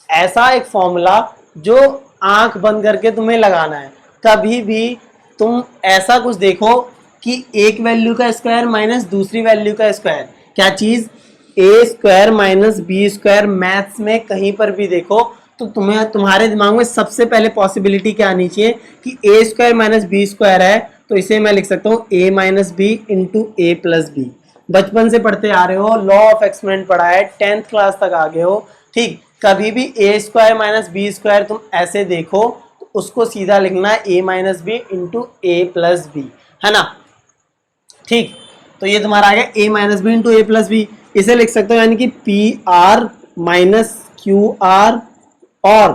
[SPEAKER 1] ऐसा एक फॉर्मूला जो आंख बंद करके तुम्हें लगाना है। कभी भी तुम ऐसा कुछ देखो कि एक वैल्यू का स्क्वायर माइनस दूसरी वैल्यू का स्क्वायर, क्या चीज, A square minus B square, maths में कहीं पर भी देखो तो तुम्हें तुम्हारे दिमाग में सबसे पहले पॉसिबिलिटी क्या आनी चाहिए कि ए स्क्वायर माइनस बी स्क्वायर है, तो इसे मैं लिख सकता हूँ ए minus B into A plus B. बचपन से पढ़ते आ रहे हो, लॉ ऑफ एक्सपोनेंट पढ़ा है, 10th क्लास तक आ गए हो, ठीक। कभी भी A square minus B square तुम ऐसे देखो तो उसको सीधा लिखना है A minus B into A plus B, है ना, ठीक। तो ये तुम्हारा आ गया A minus B into A plus B. इसे लिख सकते हो यानी कि P R minus Q R और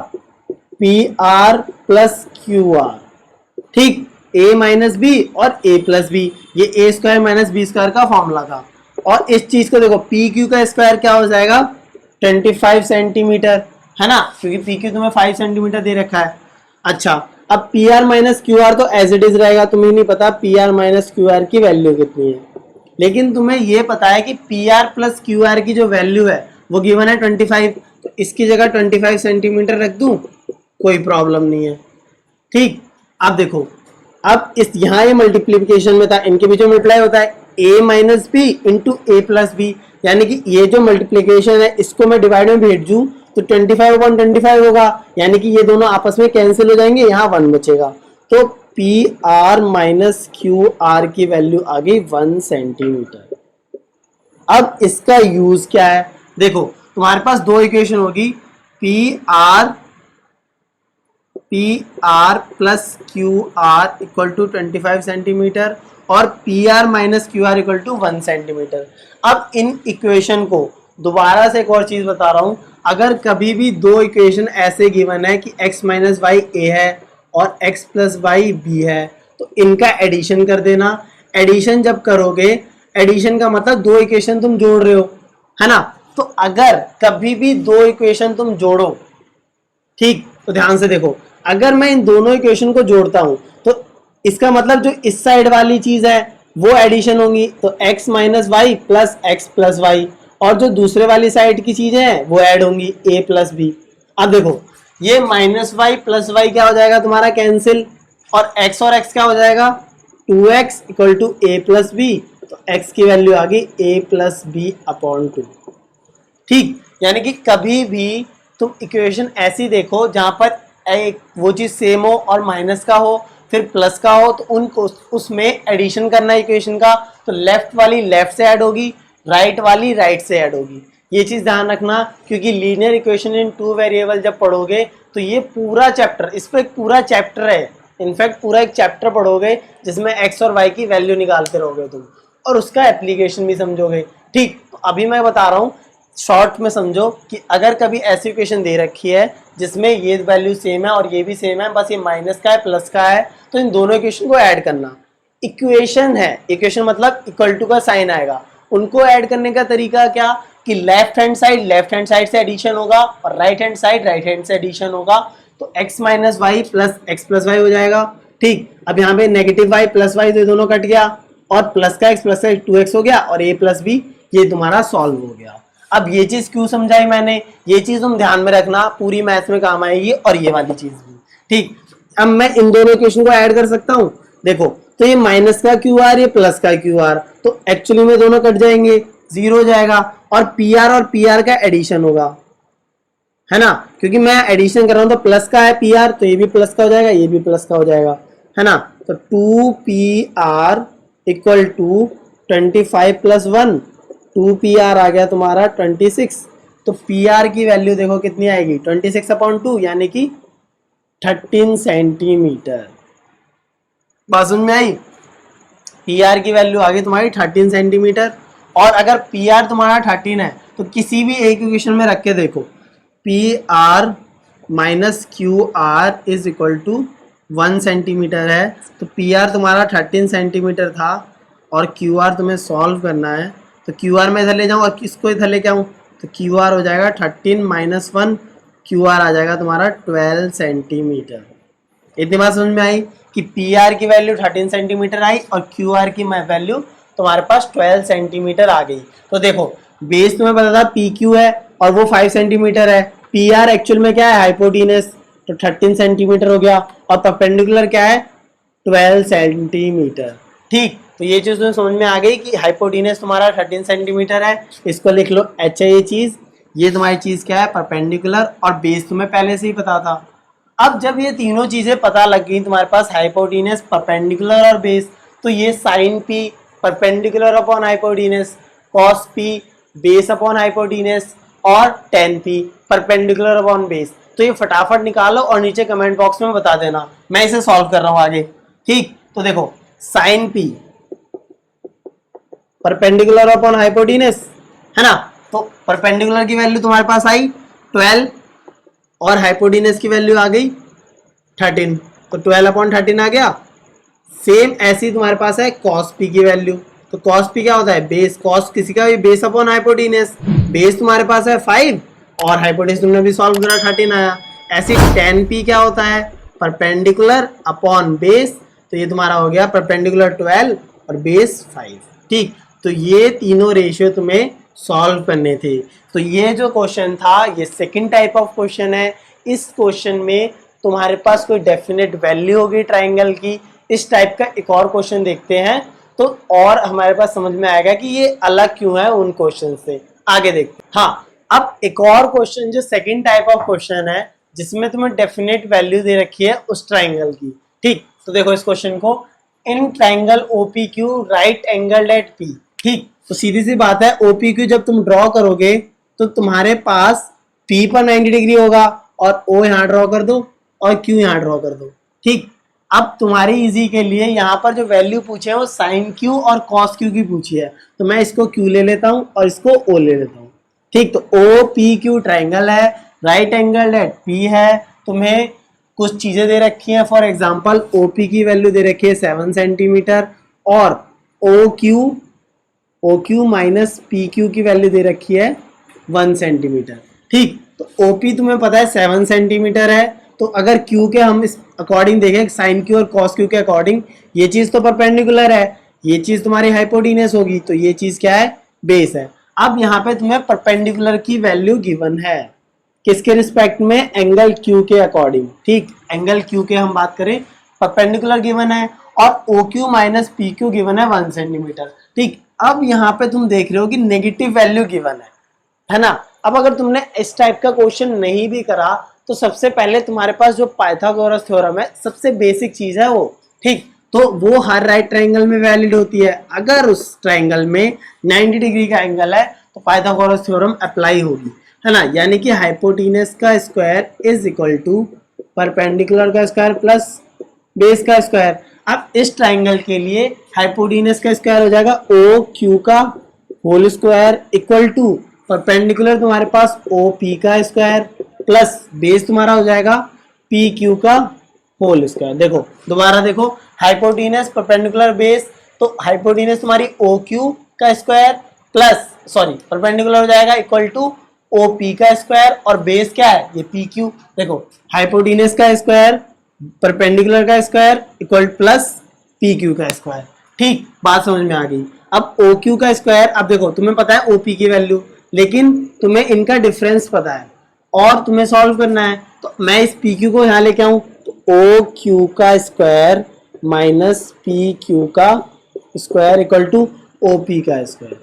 [SPEAKER 1] P R plus Q R, ठीक, ए माइनस बी और ए प्लस बी, ये A square minus B square का फॉर्मूला था। और इस चीज को देखो पी क्यू का स्क्वायर क्या हो जाएगा 25 सेंटीमीटर, है ना, क्योंकि पी क्यू तुम्हें 5 सेंटीमीटर दे रखा है। अच्छा अब P R minus Q are तो एज इट इज रहेगा, तुम्हें नहीं पता P R minus Q are की वैल्यू कितनी है, लेकिन तुम्हें यह पता है कि P R plus Q are की जो वैल्यू है वो गिवन है 25, तो इसकी जगह 25 सेंटीमीटर रख दूं, कोई प्रॉब्लम नहीं है, ठीक। अब देखो अब इस यहाँ ये मल्टीप्लीकेशन में था, इनके बीच में मल्टीप्लाई होता है a minus B into A plus B, यानी कि ये जो मल्टीप्लीकेशन है इसको मैं डिवाइड में भेज दूं तो 25/25 होगा, यानी कि ये दोनों आपस में कैंसिल हो जाएंगे, यहाँ 1 बचेगा। तो P R minus Q are की वैल्यू आ गई 1 सेंटीमीटर। अब इसका यूज क्या है, देखो तुम्हारे पास दो इक्वेशन होगी, P R plus Q R equal to 25 centimetre और P R minus Q R equal to 1 centimetre. अब इन इक्वेशन को दोबारा से एक और चीज बता रहा हूं, अगर कभी भी दो इक्वेशन ऐसे गिवन है कि x माइनस वाई ए है और x प्लस वाई बी है, तो इनका एडिशन कर देना। एडिशन जब करोगे, एडिशन का मतलब दो इक्वेशन तुम जोड़ रहे हो, है ना, तो अगर कभी भी दो इक्वेशन तुम जोड़ो, ठीक, तो ध्यान से देखो, अगर मैं इन दोनों इक्वेशन को जोड़ता हूं तो इसका मतलब जो इस साइड वाली चीज है वो एडिशन होगी, तो x minus Y plus X plus Y, और जो दूसरे वाली साइड की चीजें हैं वो ऐड होंगी a प्लस बी। अब देखो ये माइनस वाई प्लस वाई क्या हो जाएगा तुम्हारा कैंसिल, और x क्या हो जाएगा 2x equal to A plus B, तो x की वैल्यू आ गई a प्लस बी अपॉन 2, ठीक। यानी कि कभी भी तुम इक्वेशन ऐसी देखो जहां पर एक वो चीज सेम हो और माइनस का हो फिर प्लस का हो, तो उनको उसमें एडिशन करना है इक्वेशन का, तो लेफ्ट वाली लेफ्ट से ऐड होगी, राइट वाली राइट से ऐड होगी। ये चीज ध्यान रखना, क्योंकि लीनियर इक्वेशन इन 2 वेरिएबल जब पढ़ोगे तो ये पूरा चैप्टर, इस पर एक पूरा चैप्टर है, इनफैक्ट पूरा एक चैप्टर पढ़ोगे जिसमें एक्स और वाई की वैल्यू निकालते रहोगे तुम, और उसका एप्लीकेशन भी समझोगे, ठीक। तो अभी मैं बता रहा हूँ शॉर्ट में समझो कि अगर कभी ऐसी इक्वेशन दे रखी है जिसमें ये वैल्यू सेम है और ये भी सेम है, बस ये माइनस का है प्लस का है, तो इन दोनों इक्वेशन को ऐड करना। इक्वेशन है, इक्वेशन मतलब इक्वल टू का साइन आएगा, उनको ऐड करने का तरीका क्या कि लेफ्ट हैंड साइड से एडिशन होगा और राइट हैंड साइड से एडिशन होगा, तो x minus Y plus X plus Y हो जाएगा, ठीक। अब यहाँ पे नेगेटिव वाई प्लस वाई तो दोनों कट गया और प्लस का x प्लस का 2x हो गया और a प्लस बी, ये तुम्हारा सॉल्व हो गया। अब ये चीज क्यों समझाई मैंने, ये चीज तुम ध्यान में रखना, पूरी मैथ्स में काम आएगी, और ये वाली चीज भी, ठीक। अब मैं इन दोनों इक्वेशन को ऐड कर सकता हूं, देखो तो ये माइनस का क्यू आर ये प्लस का क्यू आर, तो एक्चुअली में दोनों कट जाएंगे, 0 हो जाएगा, और पी आर का एडिशन होगा, है ना, क्योंकि मैं एडिशन कर रहा हूं तो प्लस का है पी आर, तो ये भी प्लस का हो जाएगा, ये भी प्लस का हो जाएगा, है ना। तो 2 P R equal to 25 plus 1, 2 P R आ गया तुम्हारा 26, तो पी आर की वैल्यू देखो कितनी आएगी 26/2, यानी कि 13 सेंटीमीटर। बात समझ में आई, पी आर की वैल्यू आ गई तुम्हारी 13 सेंटीमीटर। और अगर पी आर तुम्हारा 13 है तो किसी भी एक इक्वेशन में रख के देखो, P R minus Q R is equal to 1 centimetre है, तो पी आर तुम्हारा 13 सेंटीमीटर था और क्यू आर तुम्हें सॉल्व करना है। तो क्यू आर मैं इधर ले जाऊँ और किसको इधर लेके आऊँ, तो क्यू आर हो जाएगा 13 माइनस 1, क्यू आर आ जाएगा तुम्हारा 12 सेंटीमीटर। इतनी बात समझ में आई कि पी आर की वैल्यू 13 सेंटीमीटर आई और क्यू आर की वैल्यू तुम्हारे पास 12 सेंटीमीटर आ गई। तो देखो बेस तुम्हें पता था पी क्यू है और वो 5 सेंटीमीटर है, पी आर एक्चुअल में क्या है हाइपोटीनस, तो 13 सेंटीमीटर हो गया और परपेंडिकुलर क्या है 12 सेंटीमीटर। ठीक, तो ये चीज तुम्हें समझ में आ गई कि हाइपोटीनस तुम्हारा 13 सेंटीमीटर है, इसको लिख लो एच है ये चीज, ये तुम्हारी चीज क्या है परपेंडिकुलर, और बेस तुम्हें पहले से ही पता था। अब जब ये तीनों चीजें पता लग गई तुम्हारे पास हाइपोटीनस, परपेंडिकुलर और बेस, तो ये sine P perpendicular upon hypotenuse, cos P base upon hypotenuse और tan P perpendicular upon base, तो ये फटाफट निकालो और नीचे कमेंट बॉक्स में बता देना, मैं इसे सॉल्व कर रहा हूं आगे। ठीक, तो देखो साइन पी परपेंडिकुलर अपॉन हाइपोटीनस है ना, तो परपेंडिकुलर की वैल्यू तुम्हारे पास आई 12 और हाइपोटीनस की वैल्यू आ गई 13, तो 12 अपॉन 13 आ गया। सेम ऐसी तुम्हारे पास है कॉस पी की वैल्यू, तो कॉस पी क्या होता है बेस, कॉस किसी का भी बेस अपॉन हाइपोटीनस, बेस तुम्हारे पास है 5 और हाइपोटीनस तुमने भी सॉल्व करा 13 आया। ऐसे टेन पी क्या होता है परपेंडिकुलर अपॉन बेस, तो ये तुम्हारा हो गया परपेंडिकुलर 12 और बेस 5। ठीक, तो ये तीनों रेशियो तुम्हें सॉल्व करने थे। तो ये जो क्वेश्चन था ये सेकंड टाइप ऑफ क्वेश्चन है। इस क्वेश्चन में तुम्हारे पास कोई डेफिनेट वैल्यू होगी ट्राइंगल की। इस टाइप का एक और क्वेश्चन देखते हैं तो और हमारे पास समझ में आएगा कि ये अलग क्यों है उन क्वेश्चन से। आगे देखते हैं। हाँ, अब एक और क्वेश्चन जो सेकंड टाइप ऑफ क्वेश्चन है जिसमें तुम्हें डेफिनेट वैल्यू दे रखी है उस ट्राइंगल की। ठीक, तो देखो इस क्वेश्चन को, in triangle OPQ right angle at P. ठीक, तो सीधी सी बात है ओपीक्यू जब तुम ड्रॉ करोगे तो तुम्हारे पास पी पर 90 डिग्री होगा और ओ यहाँ ड्रॉ कर दो और क्यू यहाँ ड्रॉ कर दो। ठीक, अब तुम्हारी इजी के लिए यहाँ पर जो वैल्यू पूछे हैं वो साइन क्यू और कॉस क्यू की पूछी है, तो मैं इसको क्यू ले लेता हूँ और इसको ओ ले लेता हूँ। ठीक, तो ओ पी क्यू ट्राइंगल है, राइट एंगल एट पी है, तुम्हें कुछ चीजें दे रखी हैं। फॉर एग्जांपल ओ पी की वैल्यू दे रखी है 7 सेंटीमीटर और O Q minus P Q की वैल्यू दे रखी है 1 सेंटीमीटर। ठीक, तो ओ पी तुम्हें पता है 7 सेंटीमीटर है, तो अगर क्यू के हम इस अकॉर्डिंग देखें साइन क्यू और कॉस क्यू के अकॉर्डिंग, ये चीज तो परपेंडिकुलर है, ये चीज तुम्हारी हाइपोटीनस होगी, तो ये चीज क्या है बेस है। अब यहाँ पे तुम्हें परपेंडिकुलर की वैल्यू गिवन है किसके रिस्पेक्ट में, एंगल क्यू के अकॉर्डिंग। ठीक, एंगल क्यू के हम बात करें परपेंडिकुलर गिवन है और O Q minus P Q given है 1 सेंटीमीटर। ठीक, अब यहाँ पे तुम देख रहे हो कि नेगेटिव वैल्यू गिवन है ना। अब अगर तुमने इस टाइप का क्वेश्चन नहीं भी करा तो सबसे पहले तुम्हारे पास जो पाइथागोरस थ्योरम है सबसे बेसिक चीज है वो। ठीक, तो वो हर राइट ट्राइंगल में वैलिड होती है। अगर उस ट्राइंगल में 90 डिग्री का एंगल है तो पाइथागोरस थ्योरम अप्लाई होगी, है ना। यानी कि हाइपोटीनस का square is equal to perpendicular का स्क्वायर प्लस बेस का स्क्वायर। अब इस ट्राइंगल के लिए हाइपोटीनस का स्क्वायर हो जाएगा ओ क्यू का whole square equal to perpendicular तुम्हारे पास ओ पी का स्क्वायर प्लस बेस तुम्हारा हो जाएगा पी क्यू का होल स्क्वायर। देखो दोबारा देखो, हाइपोटीनस परपेंडिकुलर बेस, तो हाइपोटीनस तुम्हारी ओ क्यू का स्क्वायर प्लस परपेंडिकुलर हो जाएगा इक्वल टू ओ पी का स्क्वायर और बेस क्या है ये पी क्यू। देखो हाइपोटीनस का स्क्वायर परपेंडिकुलर का square equal plus P Q का स्क्वायर। ठीक, बात समझ में आ गई। अब ओ क्यू का स्क्वायर, अब देखो तुम्हें पता है ओ पी की वैल्यू, लेकिन तुम्हें इनका डिफरेंस पता है और तुम्हें सॉल्व करना है, तो मैं इस पी क्यू को यहाँ लेके आऊं, तो ओ क्यू का स्क्वायर माइनस पी क्यू का square equal to O P का स्क्वायर।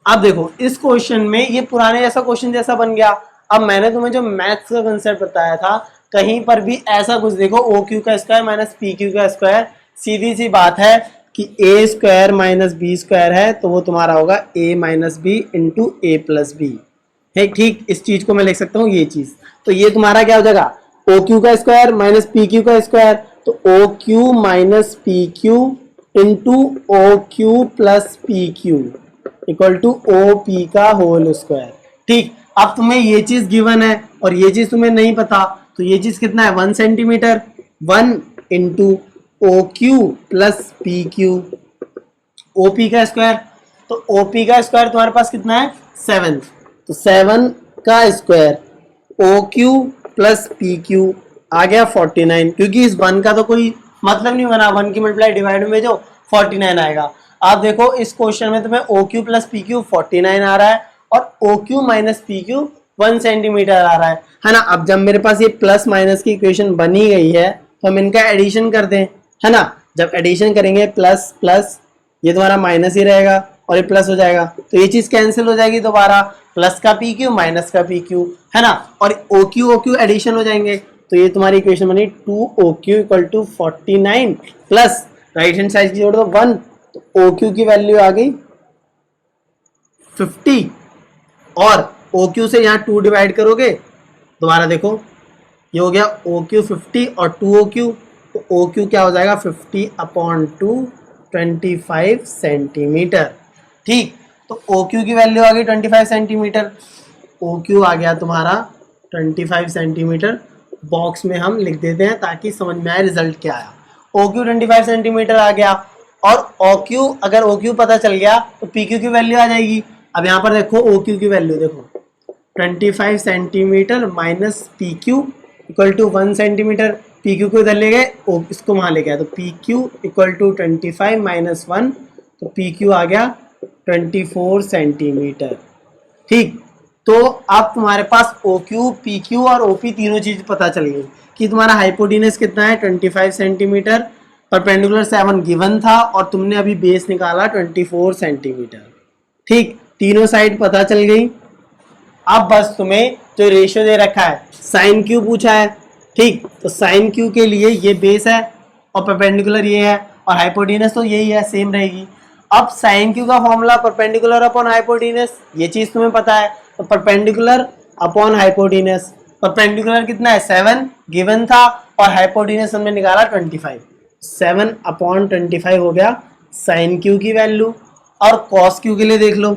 [SPEAKER 1] अब देखो इस क्वेश्चन में ये पुराने जैसा क्वेश्चन जैसा बन गया। अब मैंने तुम्हें जो मैथ्स का कंसेप्ट बताया था कहीं पर भी ऐसा कुछ देखो ओ क्यू का स्क्वायर माइनस पी क्यू का स्क्वायर, सीधी सी बात है कि ए स्क्वायर माइनस बी स्क्वायर है तो वो तुम्हारा होगा ए minus B into A plus B है। ठीक, इस चीज को मैं लिख सकता हूँ ये चीज, तो ये तुम्हारा क्या हो जाएगा ओ क्यू का स्क्वायर माइनस पी क्यू का स्क्वायर, तो O Q minus P Q into O Q plus P Q equal to O P का होल स्क्वायर। ठीक, अब तुम्हें ये चीज गिवन है और ये चीज तुम्हें नहीं पता, तो ये चीज कितना है 1 centimetre. 1 into O Q plus P Q, O P का स्क्वायर, तो ओ पी का स्क्वायर तुम्हारे पास कितना है 7, तो 7 का square O Q plus P Q आ गया 49, क्योंकि इस 1 का तो कोई मतलब नहीं बना, 1 की मल्टीप्लाई डिवाइड में जो 49 आएगा। आप देखो इस क्वेश्चन में तुम्हें O Q plus P Q 49 आ रहा है और O Q minus P Q 1 centimetre आ रहा है ना। अब जब मेरे पास ये प्लस माइनस की इक्वेशन बनी गई है तो हम इनका एडिशन कर दें, है ना। जब एडिशन करेंगे प्लस प्लस ये तुम्हारा माइनस ही रहेगा और ये प्लस हो जाएगा, तो ये चीज कैंसिल हो जाएगी दोबारा, प्लस का पी क्यू माइनस का पी क्यू, है ना। और ओ क्यू एडिशन हो जाएंगे, तो ये तुम्हारी इक्वेशन बनी 2OQ equal to 49 plus right hand side की जोड़ दो 1, तो OQ की वैल्यू आ गई 50 और OQ से यहाँ 2 डिवाइड करोगे, दोबारा देखो ये हो गया OQ 50 और 2OQ, तो OQ क्या हो जाएगा 50/2 25 सेंटीमीटर। ठीक, तो OQ की वैल्यू आ गई 25 सेंटीमीटर, OQ आ गया तुम्हारा 25 सेंटीमीटर। बॉक्स में हम लिख देते हैं ताकि समझ में आए रिजल्ट क्या आया। OQ 25 सेंटीमीटर आ गया और OQ, अगर OQ पता चल गया तो PQ की वैल्यू आ जाएगी। अब यहाँ पर देखो OQ की वैल्यू देखो 25 centimetre minus PQ equal to 1 centimetre, PQ को इधर ले गए, इसको वहाँ ले गया, तो PQ इक्वल टू 25 माइनस 1, तो PQ आ गया 24 सेंटीमीटर। ठीक, तो अब तुम्हारे पास OQ, PQ और OP तीनों चीज पता चल गई कि तुम्हारा हाइपोटेनस कितना है 25 सेंटीमीटर, परपेंडिकुलर 7 गिवन था और तुमने अभी बेस निकाला 24 सेंटीमीटर। ठीक, तीनों साइड पता चल गई। अब बस तुम्हें जो रेशियो दे रखा है साइन क्यू पूछा है। ठीक, तो साइन क्यू के लिए ये बेस है और परपेंडिकुलर ये है और हाइपोटेनस तो यही है, सेम रहेगी। अब साइन क्यू का फॉर्मूला परपेंडिकुलर अपॉन हाइपोटेनस, ये चीज तुम्हें पता है, तो परपेंडिकुलर अपॉन हाइपोटेनस, परपेंडिकुलर कितना है 7 गिवन था और हाइपोटेनस हमने निकाला 25, 7/25 हो गया साइन क्यू की वैल्यू। और कॉस क्यू के लिए देख लो,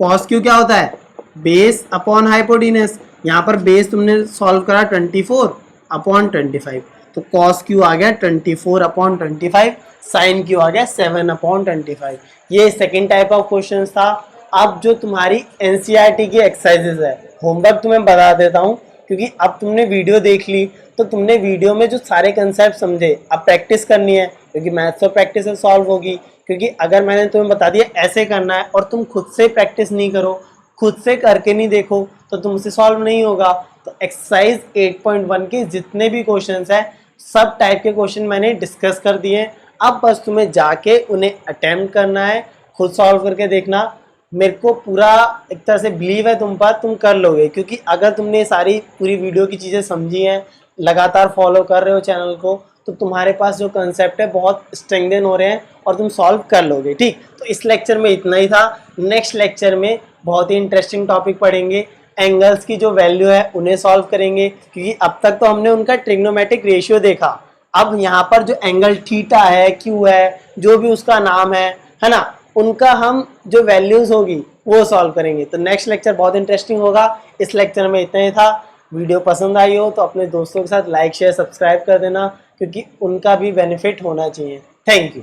[SPEAKER 1] कॉस क्यू क्या होता है बेस अपॉन हाइपोटेनस, यहाँ पर बेस तुमने सॉल्व करा 24/25, तो कॉस क्यू आ गया 24/25, साइन क्यू आ गया 7/25। ये सेकेंड टाइप ऑफ क्वेश्चन था। अब जो तुम्हारी एनसीईआरटी की एक्सरसाइजेज है, होमवर्क तुम्हें बता देता हूँ, क्योंकि अब तुमने वीडियो देख ली तो तुमने वीडियो में जो सारे कंसेप्ट समझे, अब प्रैक्टिस करनी है, क्योंकि मैथ्स और प्रैक्टिस से सॉल्व होगी। क्योंकि अगर मैंने तुम्हें बता दिया ऐसे करना है और तुम खुद से प्रैक्टिस नहीं करो, खुद से करके नहीं देखो, तो तुमसे सॉल्व नहीं होगा। तो एक्सरसाइज 8.1 के जितने भी क्वेश्चंस हैं सब टाइप के क्वेश्चन मैंने डिस्कस कर दिए। अब बस तुम्हें जाके उन्हें अटेम्प्ट करना है, खुद सॉल्व करके देखना। मेरे को पूरा एक तरह से बिलीव है तुम पर, तुम कर लोगे, क्योंकि अगर तुमने सारी पूरी वीडियो की चीज़ें समझी हैं, लगातार फॉलो कर रहे हो चैनल को, तो तुम्हारे पास जो कंसेप्ट है बहुत स्ट्रेंथन हो रहे हैं और तुम सॉल्व कर लोगे। ठीक, तो इस लेक्चर में इतना ही था। नेक्स्ट लेक्चर में बहुत ही इंटरेस्टिंग टॉपिक पढ़ेंगे, एंगल्स की जो वैल्यू है उन्हें सॉल्व करेंगे, क्योंकि अब तक तो हमने उनका ट्रिग्नोमेट्रिक रेशियो देखा। अब यहाँ पर जो एंगल थीटा है, क्यू है, जो भी उसका नाम है ना, उनका हम जो वैल्यूज होगी वो सॉल्व करेंगे। तो नेक्स्ट लेक्चर बहुत इंटरेस्टिंग होगा। इस लेक्चर में इतना ही था। वीडियो पसंद आई हो तो अपने दोस्तों के साथ लाइक शेयर सब्सक्राइब कर देना, क्योंकि उनका भी बेनिफिट होना चाहिए। Thank you.